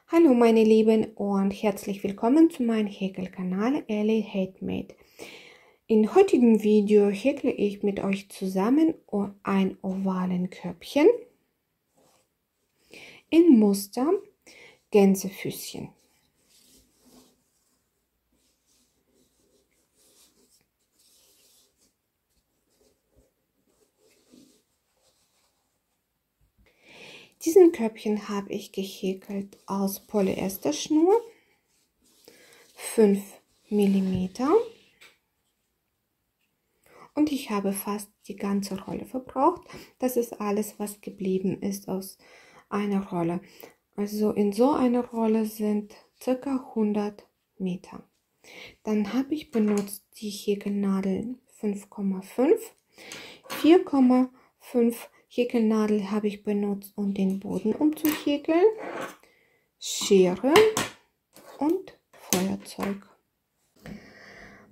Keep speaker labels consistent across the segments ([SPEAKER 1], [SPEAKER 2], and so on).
[SPEAKER 1] Hallo meine Lieben und herzlich willkommen zu meinem Häkelkanal Ellie Handmade. Im heutigen Video häkle ich mit euch zusammen ein ovalen Körbchen in Muster Gänsefüßchen. Diesen Körbchen habe ich gehäkelt aus Polyesterschnur 5 mm und ich habe fast die ganze Rolle verbraucht. Das ist alles, was geblieben ist aus einer Rolle. Also in so einer Rolle sind ca. 100 Meter. Dann habe ich benutzt die Häkelnadel 5,5, 4,5 Häkelnadel habe ich benutzt, um den Boden umzuhäkeln, Schere und Feuerzeug.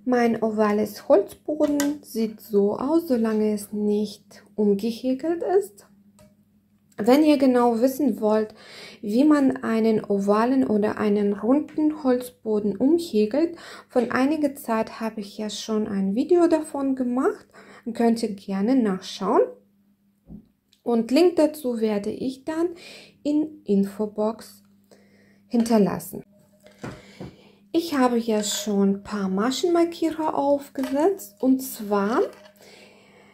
[SPEAKER 1] Mein ovales Holzboden sieht so aus, solange es nicht umgehäkelt ist. Wenn ihr genau wissen wollt, wie man einen ovalen oder einen runden Holzboden umhäkelt, von einiger Zeit habe ich ja schon ein Video davon gemacht, könnt ihr gerne nachschauen. Und Link dazu werde ich dann in Infobox hinterlassen. Ich habe ja schon ein paar Maschenmarkierer aufgesetzt, und zwar,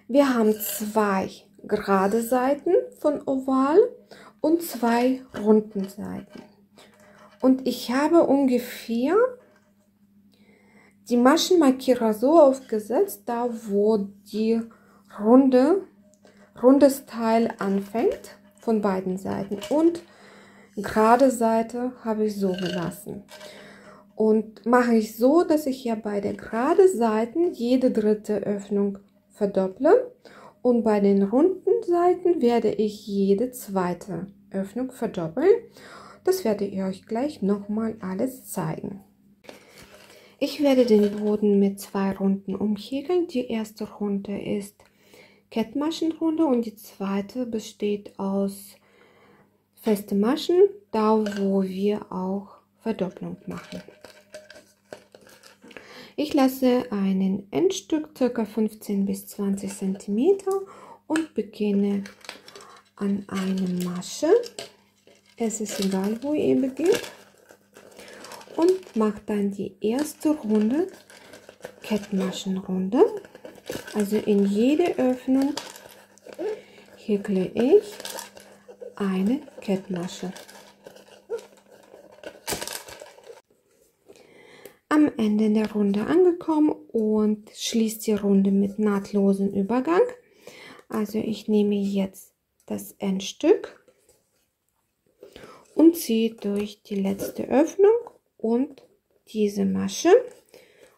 [SPEAKER 1] wir haben 2 gerade Seiten von Oval und 2 runden Seiten. Und ich habe ungefähr die Maschenmarkierer so aufgesetzt, da wo die rundes Teil anfängt von beiden Seiten, und gerade Seite habe ich so gelassen. Und mache ich so, dass ich ja bei der gerade Seiten jede dritte Öffnung verdopple und bei den runden Seiten werde ich jede zweite Öffnung verdoppeln. Das werde ich euch gleich nochmal alles zeigen. Ich werde den Boden mit 2 Runden umhäkeln. Die erste Runde ist Kettmaschenrunde und die zweite besteht aus feste Maschen, da wo wir auch Verdopplung machen. Ich lasse einen Endstück ca. 15 bis 20 cm und beginne an einer Masche. Es ist egal, wo ihr beginnt, und mache dann die erste Runde Kettmaschenrunde. Also in jede Öffnung häkle ich eine Kettmasche. Am Ende der Runde angekommen und schließe die Runde mit nahtlosem Übergang. Also ich nehme jetzt das Endstück und ziehe durch die letzte Öffnung und diese Masche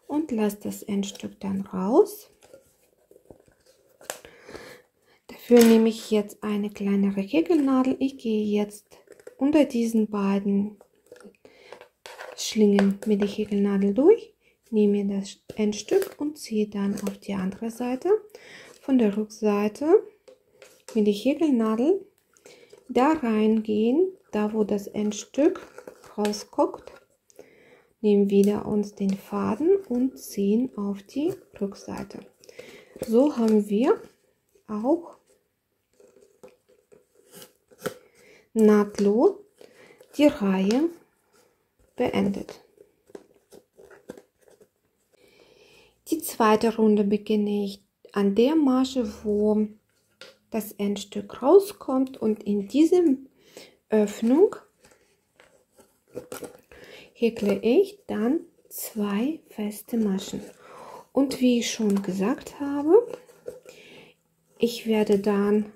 [SPEAKER 1] und lasse das Endstück dann raus. Dafür nehme ich jetzt eine kleinere Häkelnadel. Ich gehe jetzt unter diesen beiden Schlingen mit der Häkelnadel durch, nehme das Endstück und ziehe dann auf die andere Seite. Von der Rückseite mit der Häkelnadel da reingehen, da wo das Endstück rausguckt, nehmen wieder uns den Faden und ziehen auf die Rückseite. So haben wir auch nahtlos die Reihe beendet. Die zweite Runde beginne ich an der Masche, wo das Endstück rauskommt, und in diesem Öffnung häkle ich dann 2 feste Maschen. Und wie ich schon gesagt habe, ich werde dann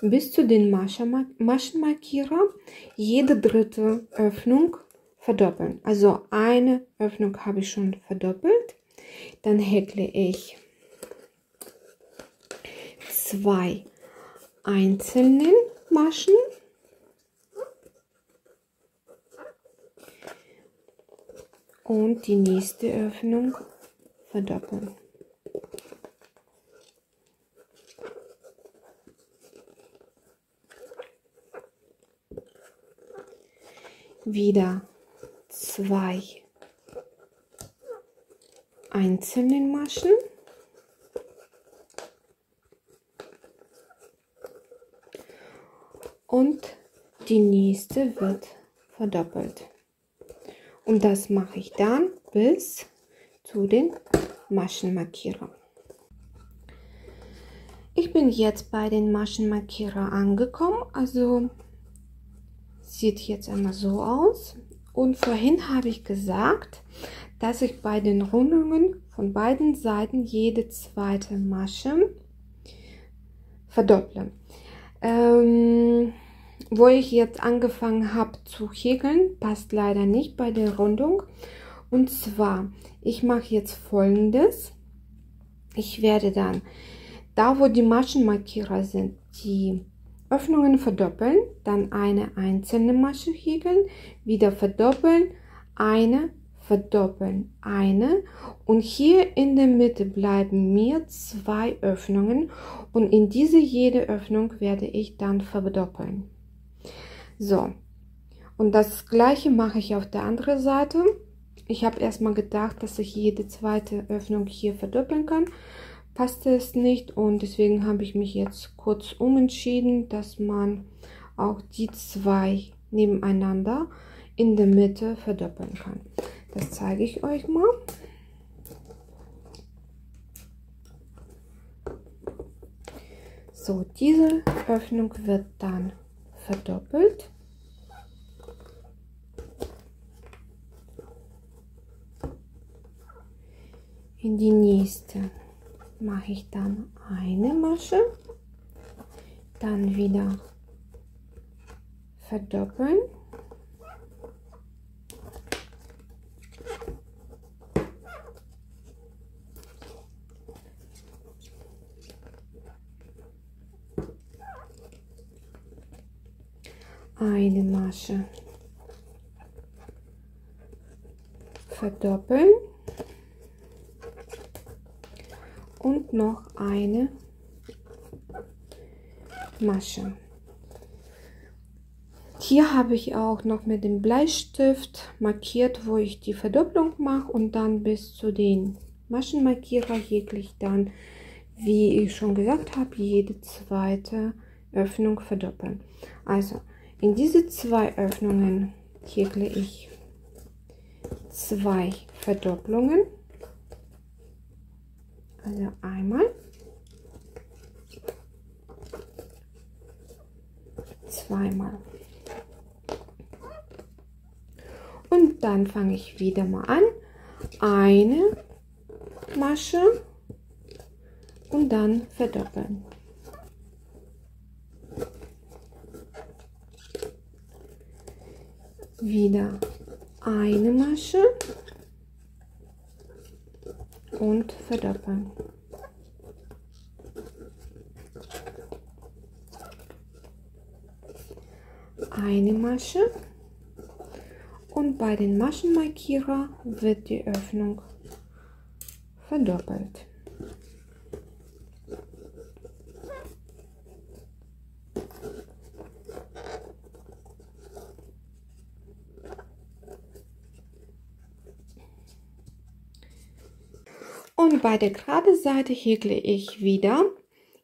[SPEAKER 1] bis zu den Maschenmarkierer jede dritte Öffnung verdoppeln. Also eine Öffnung habe ich schon verdoppelt. Dann häkle ich 2 einzelne Maschen und die nächste Öffnung verdoppeln. wieder 2 einzelne Maschen und die nächste wird verdoppelt. Und das mache ich dann bis zu den Maschenmarkierer. Ich bin jetzt bei den Maschenmarkierer angekommen, also sieht jetzt einmal so aus. Und vorhin habe ich gesagt, dass ich bei den Rundungen von beiden Seiten jede zweite Masche verdopple. Wo ich jetzt angefangen habe zu häkeln, passt leider nicht bei der Rundung. Und zwar, ich mache jetzt Folgendes. Ich werde dann, da wo die Maschenmarkierer sind, die Öffnungen verdoppeln, dann eine einzelne Masche häkeln, wieder verdoppeln, eine, verdoppeln, eine, und hier in der Mitte bleiben mir 2 Öffnungen und in diese jede Öffnung werde ich dann verdoppeln. So, und das gleiche mache ich auf der anderen Seite. Ich habe erstmal gedacht, dass ich jede zweite Öffnung hier verdoppeln kann. Passte es nicht und deswegen habe ich mich jetzt kurz umentschieden, dass man auch die 2 nebeneinander in der Mitte verdoppeln kann. Das zeige ich euch mal. So, diese Öffnung wird dann verdoppelt. In die nächste mache ich dann eine Masche, dann wieder verdoppeln, eine Masche, verdoppeln und noch eine Masche. Hier habe ich auch noch mit dem Bleistift markiert, wo ich die Verdopplung mache, und dann bis zu den Maschenmarkierer häkle ich dann, wie ich schon gesagt habe, jede zweite Öffnung verdoppeln. Also in diese 2 Öffnungen häkle ich 2 Verdopplungen. Also einmal, zweimal. Und dann fange ich wieder mal an. Eine Masche und dann verdoppeln. Wieder eine Masche und verdoppeln. Eine Masche und bei den Maschenmarkierer wird die Öffnung verdoppelt. Und bei der geraden Seite häkle ich wieder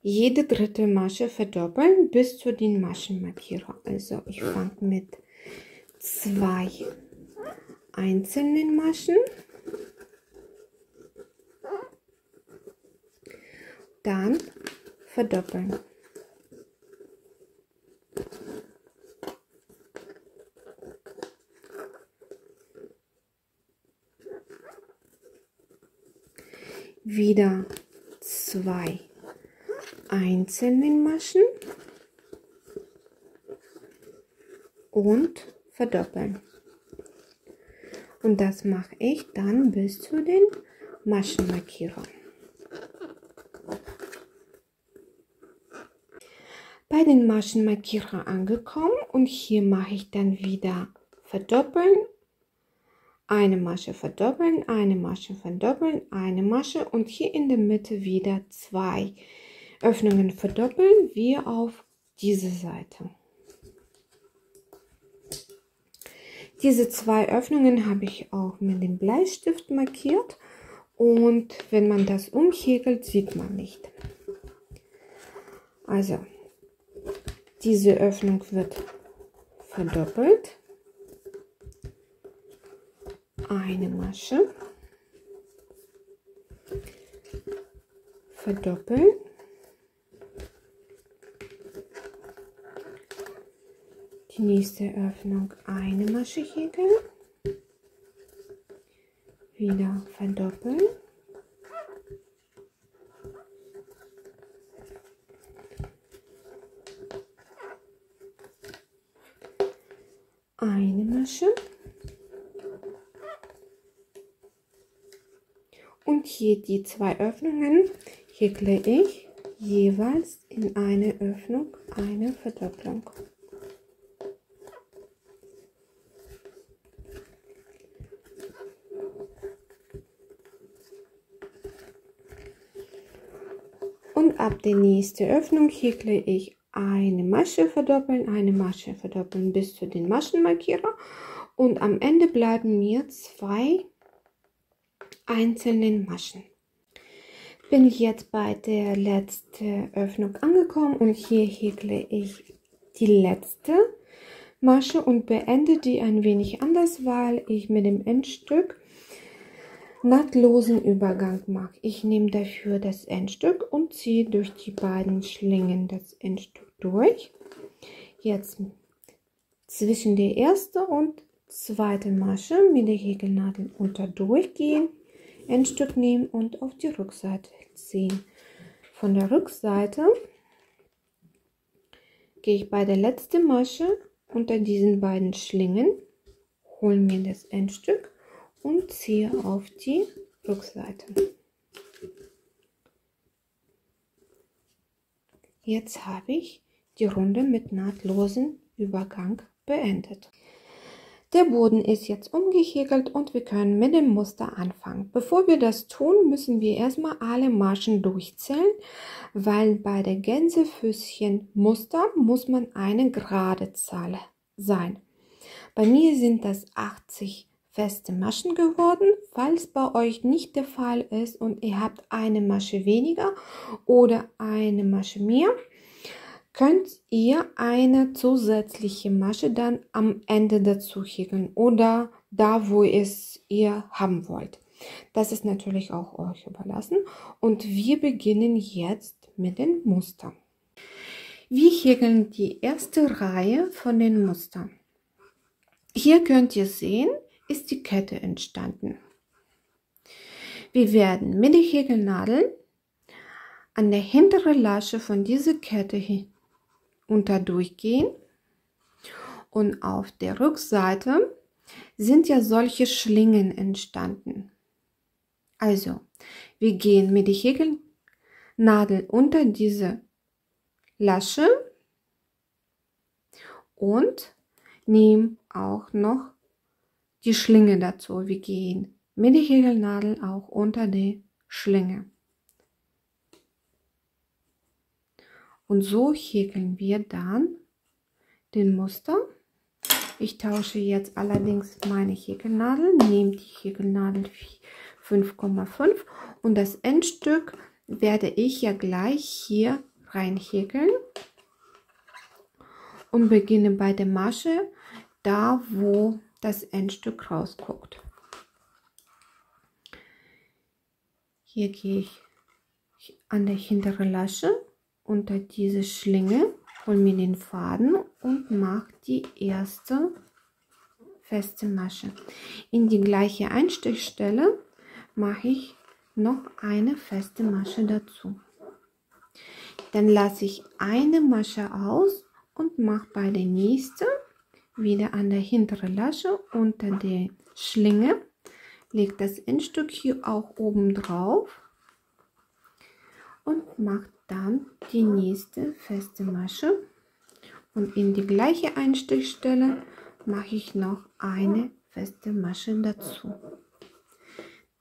[SPEAKER 1] jede dritte Masche verdoppeln bis zu den Maschenmarkierer. Also ich fange mit 2 einzelnen Maschen, dann verdoppeln. Wieder 2 einzelnen Maschen und verdoppeln. Und das mache ich dann bis zu den Maschenmarkierern. Bei den Maschenmarkierern angekommen und hier mache ich dann wieder verdoppeln, eine Masche verdoppeln, eine Masche verdoppeln, eine Masche und hier in der Mitte wieder 2 Öffnungen verdoppeln, wie auf diese Seite. Diese 2 Öffnungen habe ich auch mit dem Bleistift markiert und wenn man das umhäkelt, sieht man nicht. Also diese Öffnung wird verdoppelt. Eine Masche. Verdoppeln. Die nächste Öffnung eine Masche häkeln. Wieder verdoppeln. Eine Masche. Und hier die 2 Öffnungen häkle ich jeweils in eine Öffnung eine Verdopplung. Und ab der nächsten Öffnung häkle ich eine Masche verdoppeln bis zu den Maschenmarkierer und am Ende bleiben mir 2 einzelnen Maschen. Bin jetzt bei der letzten Öffnung angekommen und hier häkle ich die letzte Masche und beende die ein wenig anders, weil ich mit dem Endstück nahtlosen Übergang mache. Ich nehme dafür das Endstück und ziehe durch die beiden Schlingen das Endstück durch. Jetzt zwischen der ersten und zweiten Masche mit der Häkelnadel unter durchgehen, Endstück nehmen und auf die Rückseite ziehen. Von der Rückseite gehe ich bei der letzten Masche unter diesen beiden Schlingen, hole mir das Endstück und ziehe auf die Rückseite. Jetzt habe ich die Runde mit nahtlosen Übergang beendet. Der Boden ist jetzt umgehäkelt und wir können mit dem Muster anfangen. Bevor wir das tun, müssen wir erstmal alle Maschen durchzählen, weil bei der Gänsefüßchen Muster muss man eine gerade Zahl sein. Bei mir sind das 80 feste Maschen geworden. Falls bei euch nicht der Fall ist und ihr habt eine Masche weniger oder eine Masche mehr, könnt ihr eine zusätzliche Masche dann am Ende dazu häkeln oder da, wo es ihr haben wollt. Das ist natürlich auch euch überlassen und wir beginnen jetzt mit den Mustern. Wir häkeln die erste Reihe von den Mustern. Hier könnt ihr sehen, ist die Kette entstanden. Wir werden mit der Häkelnadel an der hinteren Lasche von dieser Kette unter durchgehen und auf der Rückseite sind ja solche Schlingen entstanden. Also, wir gehen mit der Häkelnadel unter diese Lasche und nehmen auch noch die Schlinge dazu. Wir gehen mit der Häkelnadel auch unter die Schlinge. Und so häkeln wir dann den Muster. Ich tausche jetzt allerdings meine Häkelnadel, nehme die Häkelnadel 5,5 und das Endstück werde ich ja gleich hier rein häkeln und beginne bei der Masche, da wo das Endstück rausguckt. Hier gehe ich an der hinteren Lasche unter diese Schlinge, hole mir den Faden und mache die erste feste Masche. In die gleiche Einstichstelle mache ich noch eine feste Masche dazu. Dann lasse ich eine Masche aus und mache bei der nächsten wieder an der hinteren Lasche unter der Schlinge, lege das Endstück hier auch oben drauf und mache dann die nächste feste Masche und in die gleiche Einstichstelle mache ich noch eine feste Masche dazu.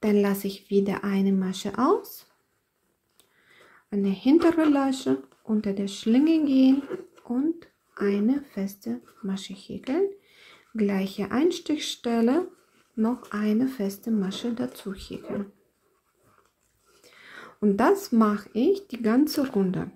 [SPEAKER 1] Dann lasse ich wieder eine Masche aus, an der hinteren Lasche unter der Schlinge gehen und eine feste Masche häkeln, gleiche Einstichstelle noch eine feste Masche dazu häkeln. Und das mache ich die ganze Runde.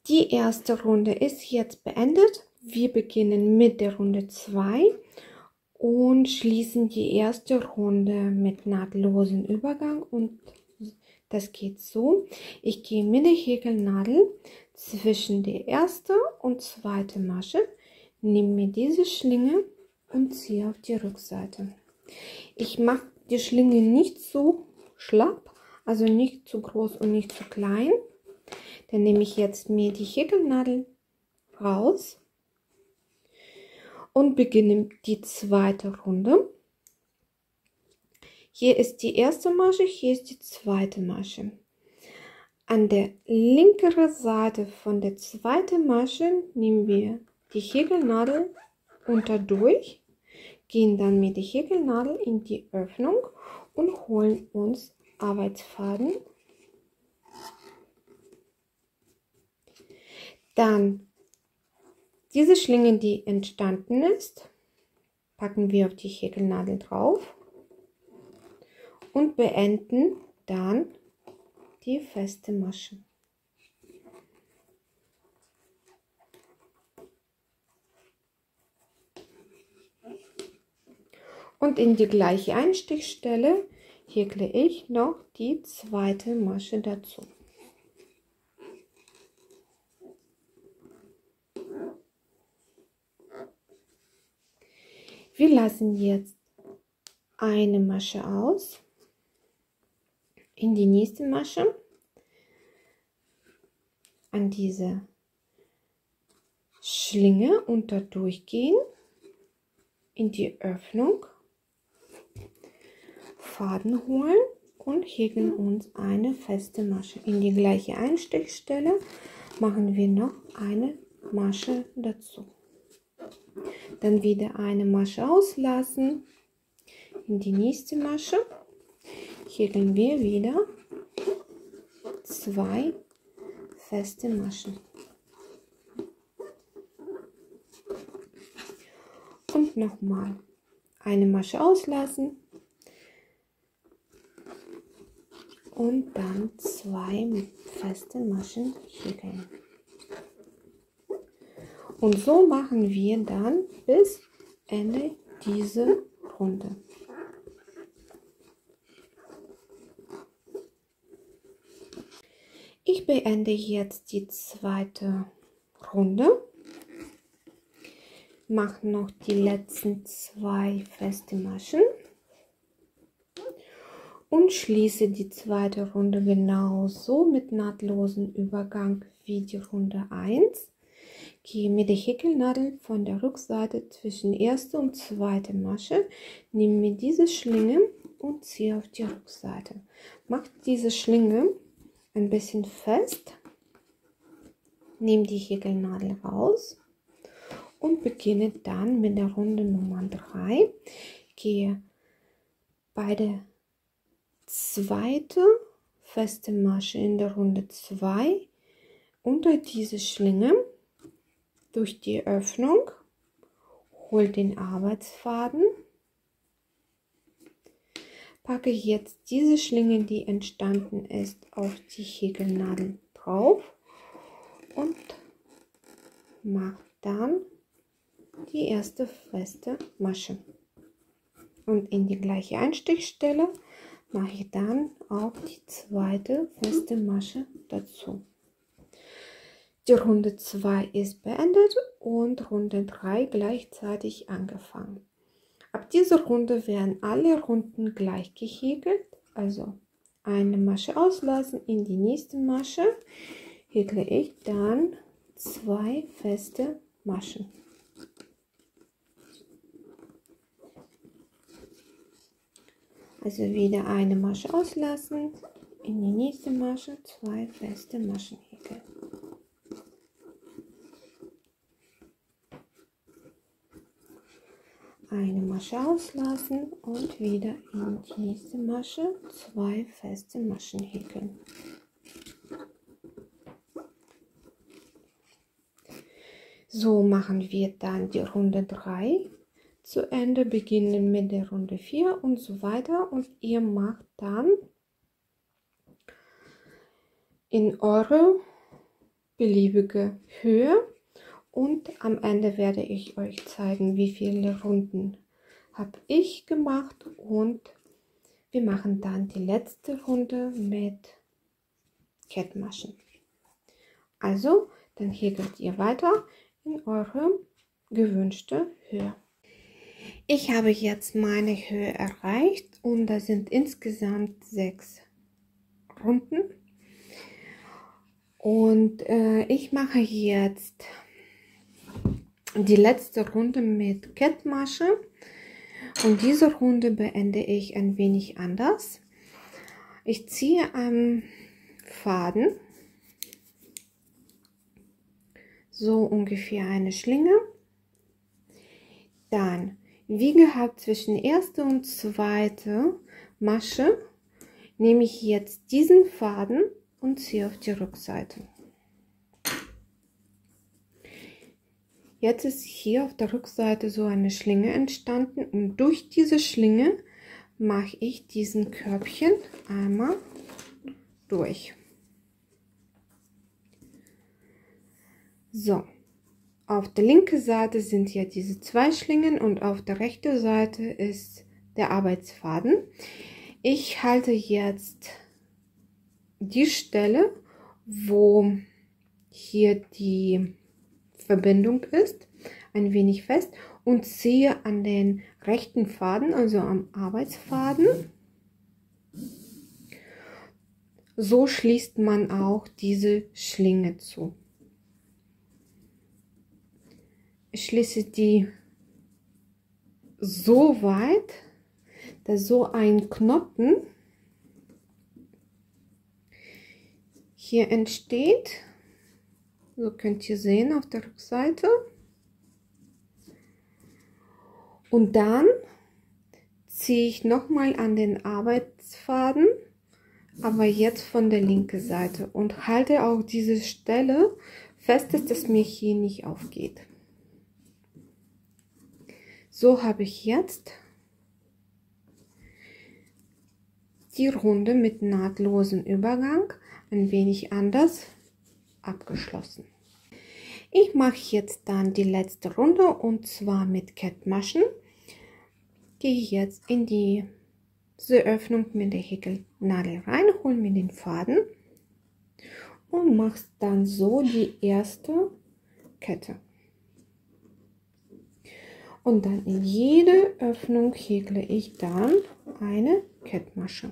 [SPEAKER 1] Die erste Runde ist jetzt beendet. Wir beginnen mit der Runde 2 und schließen die erste Runde mit nahtlosen Übergang. Und das geht so: Ich gehe mit der Häkelnadel zwischen der ersten und zweiten Masche, nehme mir diese Schlinge und ziehe auf die Rückseite. Ich mache die Schlinge nicht zu schlapp, also nicht zu groß und nicht zu klein. Dann nehme ich jetzt mir die Häkelnadel raus und beginne die zweite Runde. Hier ist die erste Masche, hier ist die zweite Masche. An der linkeren Seite von der zweiten Masche nehmen wir die Häkelnadel unterdurch, gehen dann mit der Häkelnadel in die Öffnung und holen uns Arbeitsfaden. Dann diese Schlinge, die entstanden ist, packen wir auf die Häkelnadel drauf und beenden dann die feste Masche. Und in die gleiche Einstichstelle häkle ich noch die zweite Masche dazu. Wir lassen jetzt eine Masche aus, in die nächste Masche, an diese Schlinge unterdurch gehen, in die Öffnung, Faden holen und häkeln uns eine feste Masche. In die gleiche Einstichstelle machen wir noch eine Masche dazu. Dann wieder eine Masche auslassen, in die nächste Masche häkeln wir wieder 2 feste Maschen. Und nochmal eine Masche auslassen und dann 2 feste Maschen häkeln. Und so machen wir dann bis Ende dieser Runde. Ich beende jetzt die zweite Runde, mache noch die letzten 2 feste Maschen und schließe die zweite Runde genauso mit nahtlosen Übergang wie die Runde 1. Gehe mit der Häkelnadel von der Rückseite zwischen erste und zweite Masche, nehme mir diese Schlinge und ziehe auf die Rückseite. Mache diese Schlinge ein bisschen fest, nehme die Häkelnadel raus und beginne dann mit der Runde Nummer 3. Gehe bei der zweiten feste Masche in der Runde 2 unter diese Schlinge durch die Öffnung, hole den Arbeitsfaden, packe jetzt diese Schlinge, die entstanden ist, auf die Häkelnadel drauf und mache dann die erste feste Masche. Und in die gleiche Einstichstelle mache ich dann auch die zweite feste Masche dazu. Die Runde 2 ist beendet und Runde 3 gleichzeitig angefangen. Ab dieser Runde werden alle Runden gleich gehäkelt, also eine Masche auslassen, in die nächste Masche häkle ich dann 2 feste Maschen. Also wieder eine Masche auslassen, in die nächste Masche 2 feste Maschen häkeln. eine Masche auslassen und wieder in diese Masche 2 feste Maschen häkeln. So machen wir dann die Runde 3 zu Ende, beginnen mit der Runde 4 und so weiter, und ihr macht dann in eure beliebige Höhe, und am Ende werde ich euch zeigen, wie viele Runden habe ich gemacht, und wir machen dann die letzte Runde mit Kettmaschen. Also dann häkelt ihr weiter in eure gewünschte Höhe. Ich habe jetzt meine Höhe erreicht und das sind insgesamt 6 Runden. Und ich mache jetzt die letzte Runde mit Kettmasche, und diese Runde beende ich ein wenig anders. Ich ziehe am Faden so ungefähr eine Schlinge. Dann, wie gehabt, zwischen erste und zweite Masche nehme ich jetzt diesen Faden und ziehe auf die Rückseite. Jetzt ist hier auf der Rückseite so eine Schlinge entstanden, und durch diese Schlinge mache ich diesen Körbchen einmal durch. So, auf der linken Seite sind ja diese 2 Schlingen und auf der rechten Seite ist der Arbeitsfaden. Ich halte jetzt die Stelle, wo hier die Verbindung ist, ein wenig fest und ziehe an den rechten Faden, also am Arbeitsfaden. So schließt man auch diese Schlinge zu. Ich schließe die so weit, dass so ein Knoten hier entsteht. So könnt ihr sehen auf der Rückseite. Und dann ziehe ich nochmal an den Arbeitsfaden, aber jetzt von der linken Seite, und halte auch diese Stelle fest, dass das mir hier nicht aufgeht. So habe ich jetzt die Runde mit nahtlosen Übergang ein wenig anders abgeschlossen. Ich mache jetzt dann die letzte Runde, und zwar mit Kettmaschen. Gehe jetzt in diese Öffnung mit der Häkelnadel rein, hole mir den Faden und mache dann so die erste Kette. Und dann in jede Öffnung häkle ich dann eine Kettmasche.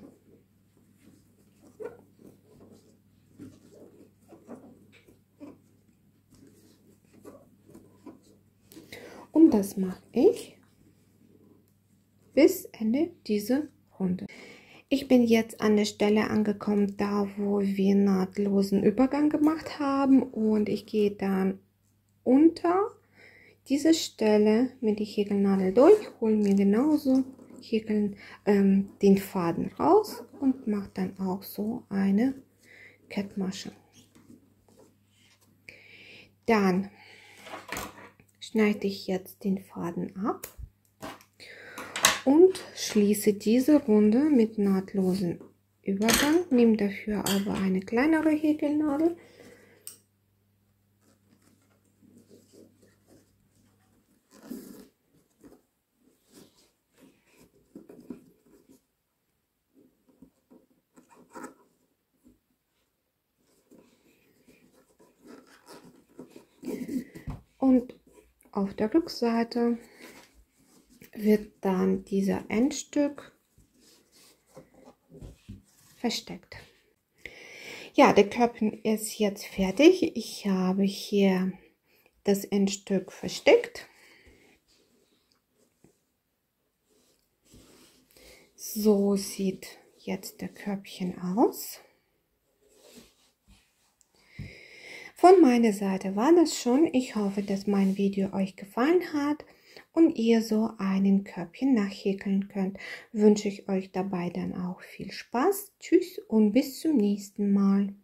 [SPEAKER 1] Und das mache ich bis Ende dieser Runde. Ich bin jetzt an der Stelle angekommen, da wo wir nahtlosen Übergang gemacht haben, und ich gehe dann unter diese Stelle mit der Häkelnadel durch, hole mir genauso den Faden raus und mache dann auch so eine Kettmasche. Dann schneide ich jetzt den Faden ab und schließe diese Runde mit nahtlosen Übergang. Nehme dafür aber eine kleinere Häkelnadel. Und auf der Rückseite wird dann dieser Endstück versteckt. Ja, der Körbchen ist jetzt fertig. Ich habe hier das Endstück versteckt. So sieht jetzt der Körbchen aus. Von meiner Seite war das schon. Ich hoffe, dass mein Video euch gefallen hat. und ihr so einen Körbchen nachhäkeln könnt. Wünsche ich euch dabei dann auch viel Spaß. Tschüss und bis zum nächsten Mal.